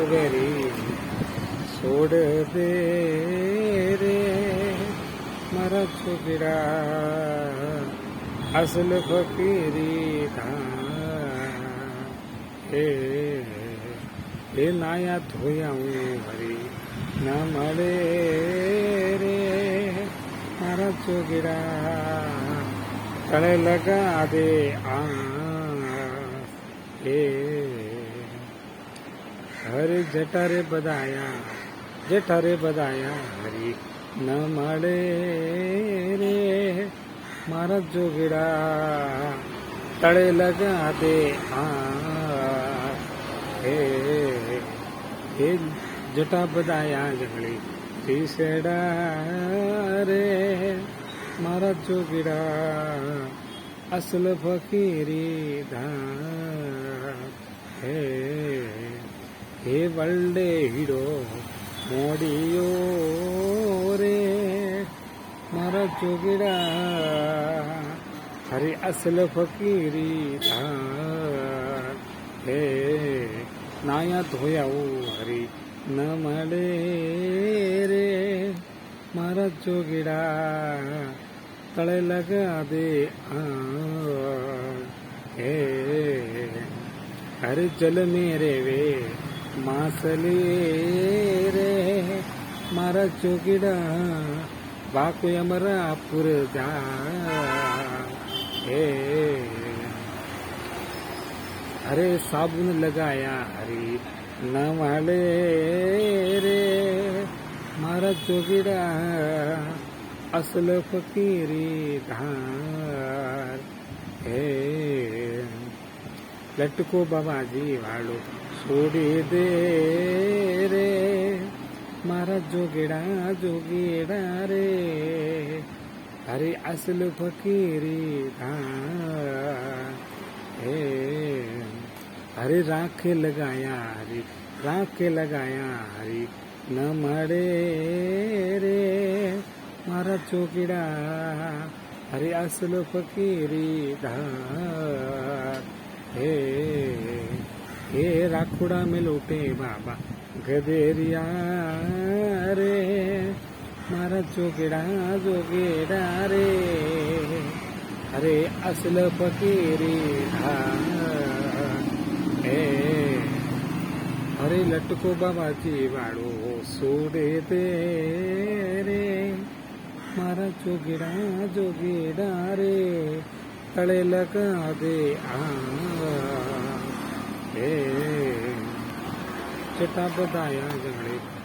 very છોડ દે રે મારા છોકરા અસલ ફકીરી હે એ નાયા ધોયા હું હરી ના મળે રે મારા છોકરા તળે લગા દે એ હરે જટારે બધાયા હરી ન મળે રે મારા જોગીડા તળે લગા દે હે જટા બધાયા જંગલી પીસેડા રે મારા જોગીડા અસલ ફકીરી હે હે વલ્ડે હીરો મોડિયો રે મારા જોગીડા હરે અસલ ફકીરી હે નાયા ધોયા હરી ન મળે રે મારા જોગીડા તળે લગા દે હે હરે જલ મેરે વે માસલી રે મારા જોગીડા વાકુ અમરાપુર જા હે હરે સાબુન લગાયા હરી ન મળે રે મારા જોગીડા અસલ ફકીરી ધાર હે લટકો બાબાજી વાળો છોડી દે રે મારા જોગીડા રે હરે અસલ ફકીરી ધાર હે હરે રાખે લગાયા હરી ન મળે રે મારા ચોકીડા હરે અસલ ફકીરી ધાર હે રાખોડા में लोटे बाबा ગધેરિયા રે મારા જોગેડા રે હરે અસલ ફકીરી હે હરે લટકો બાબાજી વાળો છોડે દે રે મારા જોગેડા રે તળે લગા દે હે જટા બધાયા જંગલે